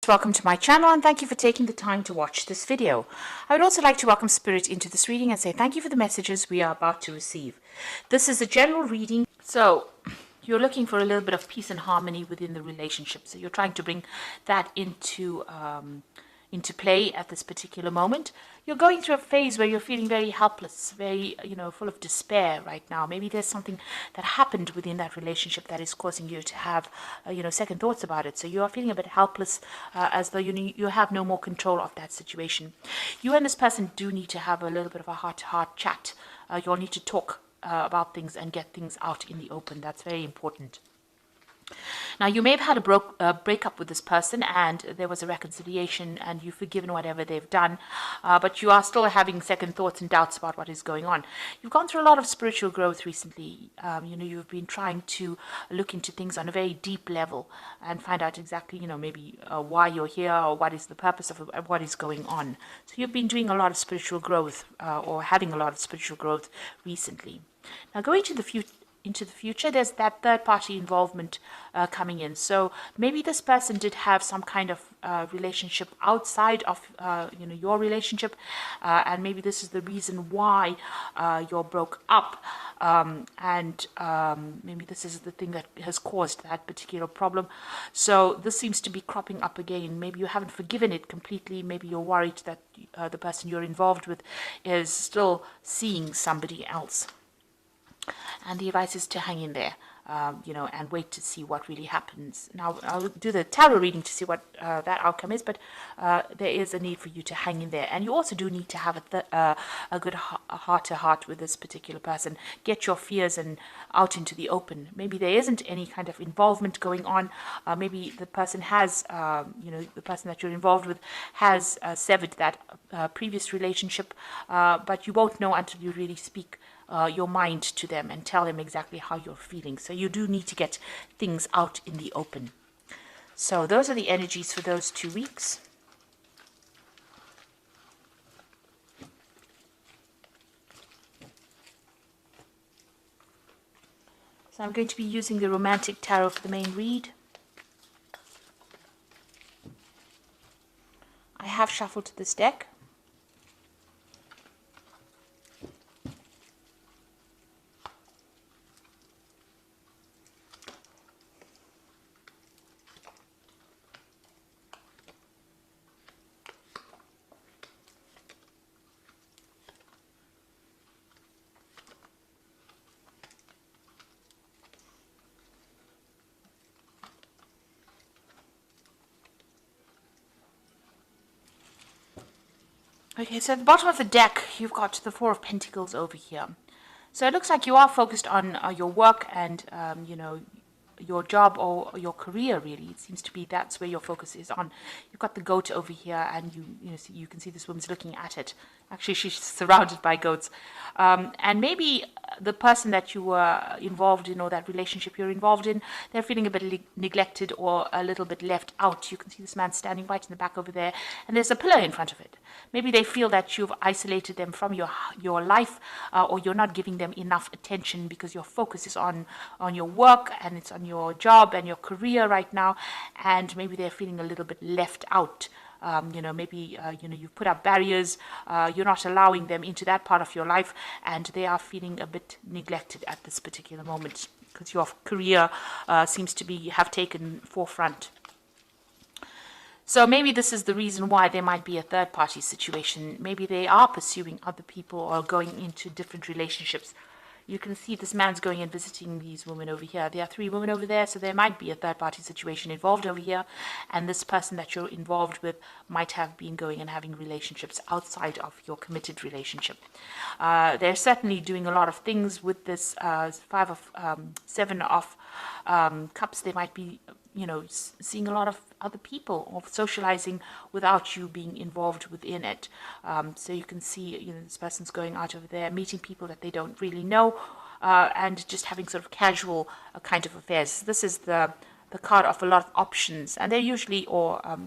Welcome to my channel and thank you for taking the time to watch this video. I would also like to welcome Spirit into this reading and say thank you for the messages we are about to receive. This is a general reading, so you're looking for a little bit of peace and harmony within the relationship. So you're trying to bring that into play at this particular moment. You're going through a phase where you're feeling very helpless, very, full of despair right now. Maybe there's something that happened within that relationship that is causing you to have, second thoughts about it. So you are feeling a bit helpless, as though you have no more control of that situation. You and this person do need to have a little bit of a heart-to-heart chat. You'll need to talk about things and get things out in the open. That's very important. Now, you may have had a breakup with this person and there was a reconciliation and you've forgiven whatever they've done, but you are still having second thoughts and doubts about what is going on. You've gone through a lot of spiritual growth recently. You've been trying to look into things on a very deep level and find out exactly, maybe why you're here or what is the purpose of what is going on. So you've been doing a lot of spiritual growth or having a lot of spiritual growth recently. Now, going to the future, there's that third-party involvement coming in. So maybe this person did have some kind of relationship outside of your relationship, and maybe this is the reason why you're broke up, and maybe this is the thing that has caused that particular problem. So this seems to be cropping up again. Maybe you haven't forgiven it completely. Maybe you're worried that the person you're involved with is still seeing somebody else. And the advice is to hang in there, and wait to see what really happens. Now, I'll do the tarot reading to see what that outcome is, but there is a need for you to hang in there. And you also do need to have a good heart-to-heart with this particular person. Get your fears out into the open. Maybe there isn't any kind of involvement going on. Maybe the person has, the person that you're involved with has severed that previous relationship, but you won't know until you really speak your mind to them and tell them exactly how you're feeling. So you do need to get things out in the open. So those are the energies for those 2 weeks. So I'm going to be using the Romantic Tarot for the main read. I have shuffled this deck. Okay, so at the bottom of the deck, you've got the Four of Pentacles over here. So it looks like you are focused on your work and, your job or your career, really. It seems to be that's where your focus is on. You've got the goat over here and you can see this woman's looking at it. Actually, she's surrounded by goats. And maybe the person that you were involved in or that relationship you're involved in, they're feeling a bit neglected or a little bit left out. You can see this man standing right in the back over there and there's a pillar in front of it. Maybe they feel that you've isolated them from your life, or you're not giving them enough attention because your focus is on your work and it's on your job and your career right now, and maybe they're feeling a little bit left out. Maybe you've put up barriers, you're not allowing them into that part of your life, and they are feeling a bit neglected at this particular moment because your career seems to have taken forefront. So maybe this is the reason why there might be a third-party situation. Maybe they are pursuing other people or going into different relationships. You can see this man's going and visiting these women over here. There are 3 women over there, so there might be a third-party situation involved over here. And this person that you're involved with might have been going and having relationships outside of your committed relationship. They're certainly doing a lot of things with this 7 of Cups. They might be seeing a lot of other people or socializing without you being involved within it. So you can see, this person's going out over there, meeting people that they don't really know, and just having sort of casual kind of affairs. This is the card of a lot of options, and they're usually, a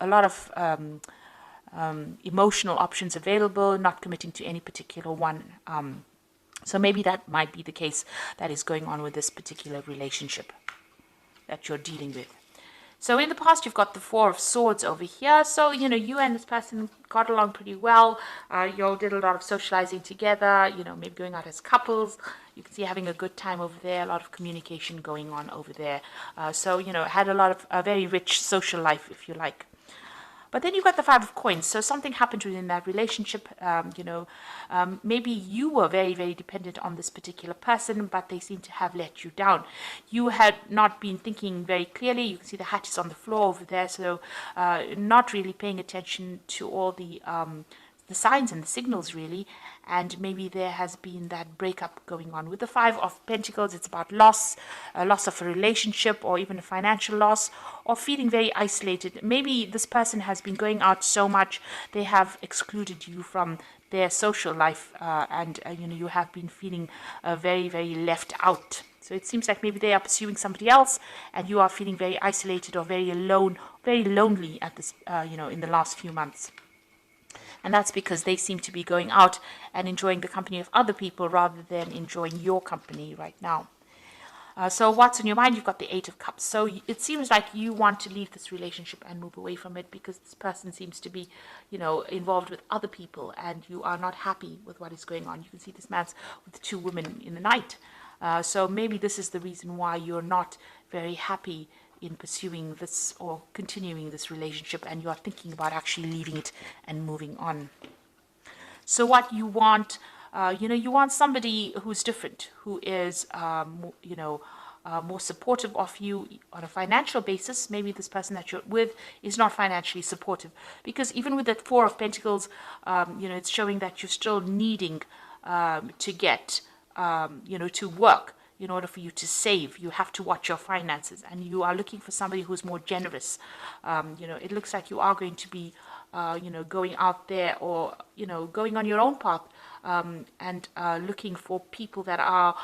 lot of emotional options available, not committing to any particular one. So maybe that might be the case that is going on with this particular relationship that you're dealing with. So in the past, you've got the Four of Swords over here. So, you and this person got along pretty well. You all did a lot of socializing together, maybe going out as couples. You can see having a good time over there, a lot of communication going on over there. So, had a lot of a very rich social life, if you like. But then you've got the Five of Coins. So something happened within that relationship. Maybe you were very, very dependent on this particular person, but they seem to have let you down. You had not been thinking very clearly. You can see the hat is on the floor over there. So not really paying attention to all the signs and the signals, really. And maybe there has been that breakup going on. With the Five of Pentacles, it's about loss, a loss of a relationship, or even a financial loss, or feeling very isolated. Maybe this person has been going out so much, they have excluded you from their social life, and you have been feeling very, very left out. So it seems like maybe they are pursuing somebody else, and you are feeling very isolated or very alone, very lonely at this, in the last few months. And that's because they seem to be going out and enjoying the company of other people rather than enjoying your company right now. So what's on your mind? You've got the Eight of Cups. So it seems like you want to leave this relationship and move away from it because this person seems to be, involved with other people and you are not happy with what is going on. You can see this man's with two women in the night. So maybe this is the reason why you're not very happy in pursuing this or continuing this relationship, and you are thinking about actually leaving it and moving on. So what you want, you want somebody who's different, who is, more supportive of you on a financial basis. Maybe this person that you're with is not financially supportive, because even with that Four of Pentacles, it's showing that you're still needing to get, to work. In order for you to save, you have to watch your finances, and you are looking for somebody who's more generous. It looks like you are going to be, going out there or, going on your own path, and looking for people that are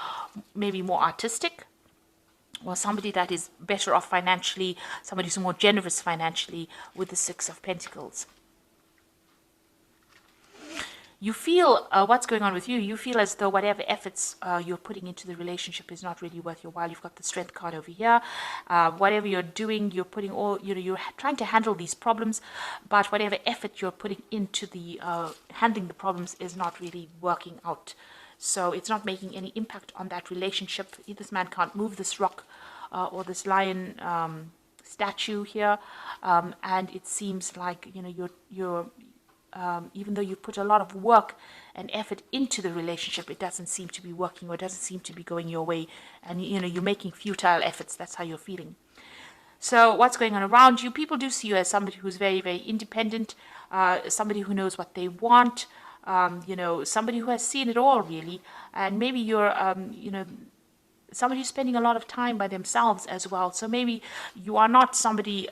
maybe more artistic, or somebody that is better off financially, somebody who's more generous financially with the Six of Pentacles. You feel what's going on with you. You feel as though whatever efforts you're putting into the relationship is not really worth your while. You've got the Strength card over here. Whatever you're doing, you're putting all, you're trying to handle these problems, but whatever effort you're putting into the handling the problems is not really working out. So it's not making any impact on that relationship. This man can't move this rock or this lion statue here, and it seems like you're even though you put a lot of work and effort into the relationship, it doesn't seem to be working, or it doesn't seem to be going your way, and you're making futile efforts. That's how you're feeling. So what's going on around you? People do see you as somebody who's very, very independent, somebody who knows what they want, somebody who has seen it all, really. And maybe you're somebody who's spending a lot of time by themselves as well. So maybe you are not somebody,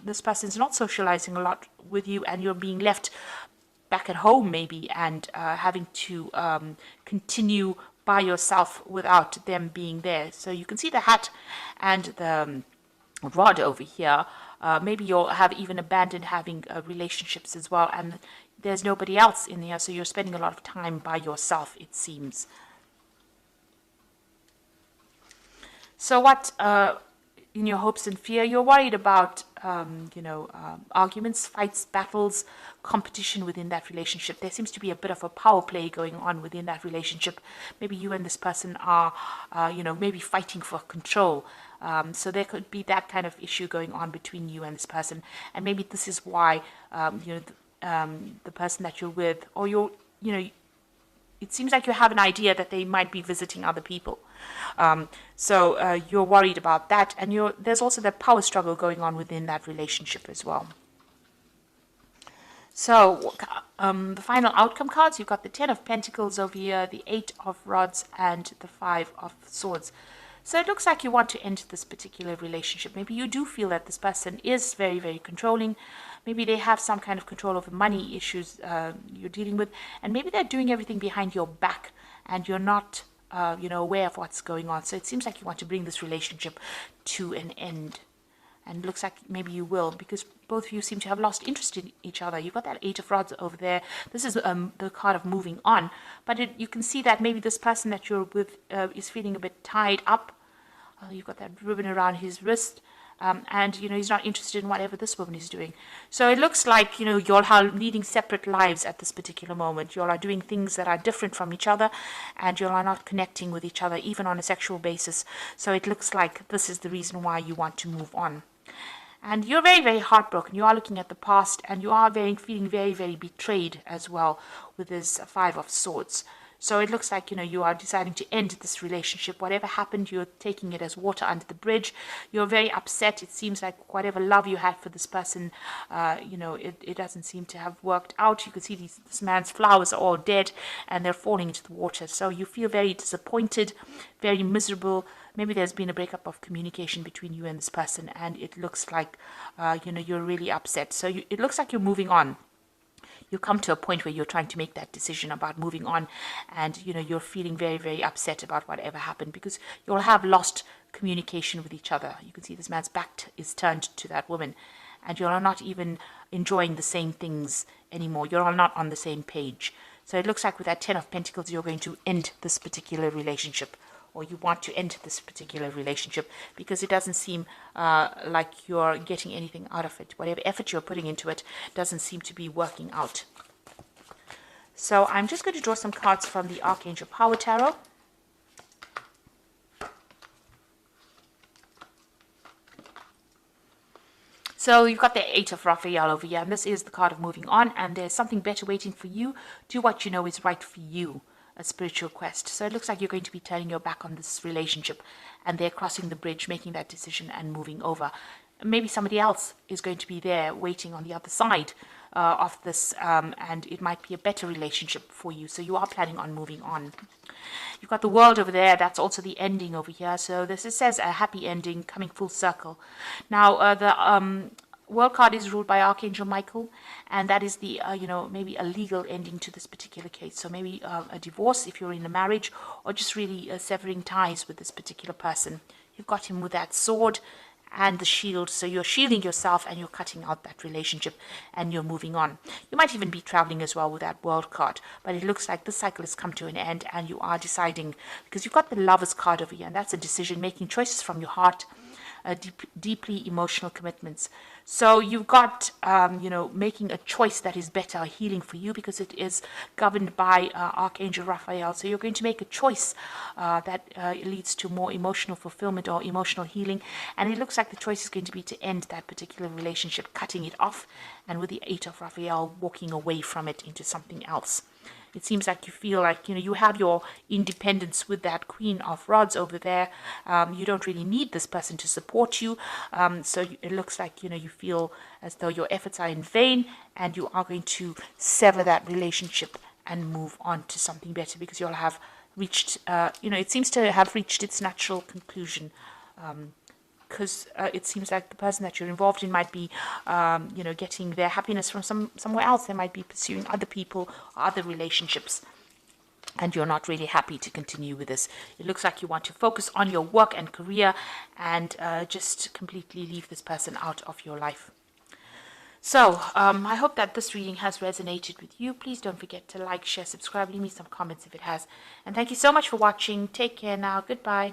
this person's not socializing a lot with you, and you're being left back at home maybe, and having to continue by yourself without them being there. So you can see the hat and the rod over here. Maybe you'll have even abandoned having relationships as well, and there's nobody else in there, so you're spending a lot of time by yourself, it seems. So what, in your hopes and fear, you're worried about, arguments, fights, battles, competition within that relationship. There seems to be a bit of a power play going on within that relationship. Maybe you and this person are, maybe fighting for control. So there could be that kind of issue going on between you and this person. And maybe this is why, the person that you're with, or it seems like you have an idea that they might be visiting other people. So you're worried about that. And there's also that power struggle going on within that relationship as well. So the final outcome cards, you've got the 10 of Pentacles over here, the 8 of Rods, and the 5 of Swords. So it looks like you want to end this particular relationship. Maybe you do feel that this person is very, very controlling. Maybe they have some kind of control over money issues you're dealing with. And maybe they're doing everything behind your back, and you're not, aware of what's going on. So it seems like you want to bring this relationship to an end. And it looks like maybe you will, because both of you seem to have lost interest in each other. You've got that 8 of Rods over there. This is the card of moving on. But you can see that maybe this person that you're with is feeling a bit tied up. You've got that ribbon around his wrist. and he's not interested in whatever this woman is doing. So it looks like you all are leading separate lives at this particular moment. You all are doing things that are different from each other, and you all are not connecting with each other even on a sexual basis. So it looks like this is the reason why you want to move on. And you're very, very heartbroken. You are looking at the past, and you are feeling very, very betrayed as well with this Five of Swords. So it looks like, you are deciding to end this relationship. Whatever happened, you're taking it as water under the bridge. You're very upset. It seems like whatever love you had for this person, it doesn't seem to have worked out. You can see this man's flowers are all dead, and they're falling into the water. So you feel very disappointed, very miserable. Maybe there's been a breakup of communication between you and this person, and it looks like, you're really upset. So it looks like you're moving on. You come to a point where you're trying to make that decision about moving on, and you're feeling very, very upset about whatever happened, because you'll have lost communication with each other. You can see this man's back is turned to that woman, and you're not even enjoying the same things anymore. You're all not on the same page. So it looks like with that 10 of Pentacles, you're going to end this particular relationship, or you want to end this particular relationship, because it doesn't seem like you're getting anything out of it. Whatever effort you're putting into it doesn't seem to be working out. So I'm just going to draw some cards from the Archangel Power Tarot. So you've got the Eight of Raphael over here, and this is the card of moving on, and there's something better waiting for you. Do what you know is right for you. A spiritual quest. So it looks like you're going to be turning your back on this relationship, and they're crossing the bridge, making that decision and moving over. Maybe somebody else is going to be there waiting on the other side of this, and it might be a better relationship for you. So you are planning on moving on. You've got the World over there. That's also the ending over here. So it says a happy ending coming full circle. Now the World card is ruled by Archangel Michael, and that is the, maybe a legal ending to this particular case. So maybe a divorce if you're in a marriage, or just really severing ties with this particular person. You've got him with that sword and the shield. So you're shielding yourself, and you're cutting out that relationship, and you're moving on. You might even be traveling as well with that World card, but it looks like this cycle has come to an end, and you are deciding, because you've got the Lovers card over here, and that's a decision, making choices from your heart, deeply emotional commitments. So you've got, making a choice that is better, healing for you, because it is governed by Archangel Raphael. So you're going to make a choice that leads to more emotional fulfillment or emotional healing. And it looks like the choice is going to be to end that particular relationship, cutting it off, and with the Eight of Raphael, walking away from it into something else. It seems like you feel like, you have your independence with that Queen of Rods over there. You don't really need this person to support you. So it looks like, you feel as though your efforts are in vain, and you are going to sever that relationship and move on to something better, because you'll have reached, it seems to have reached its natural conclusion. Because it seems like the person that you're involved in might be, getting their happiness from somewhere else. They might be pursuing other people or other relationships, and you're not really happy to continue with this. It looks like you want to focus on your work and career, and just completely leave this person out of your life. So I hope that this reading has resonated with you. Please don't forget to like, share, subscribe, leave me some comments if it has. And thank you so much for watching. Take care now. Goodbye.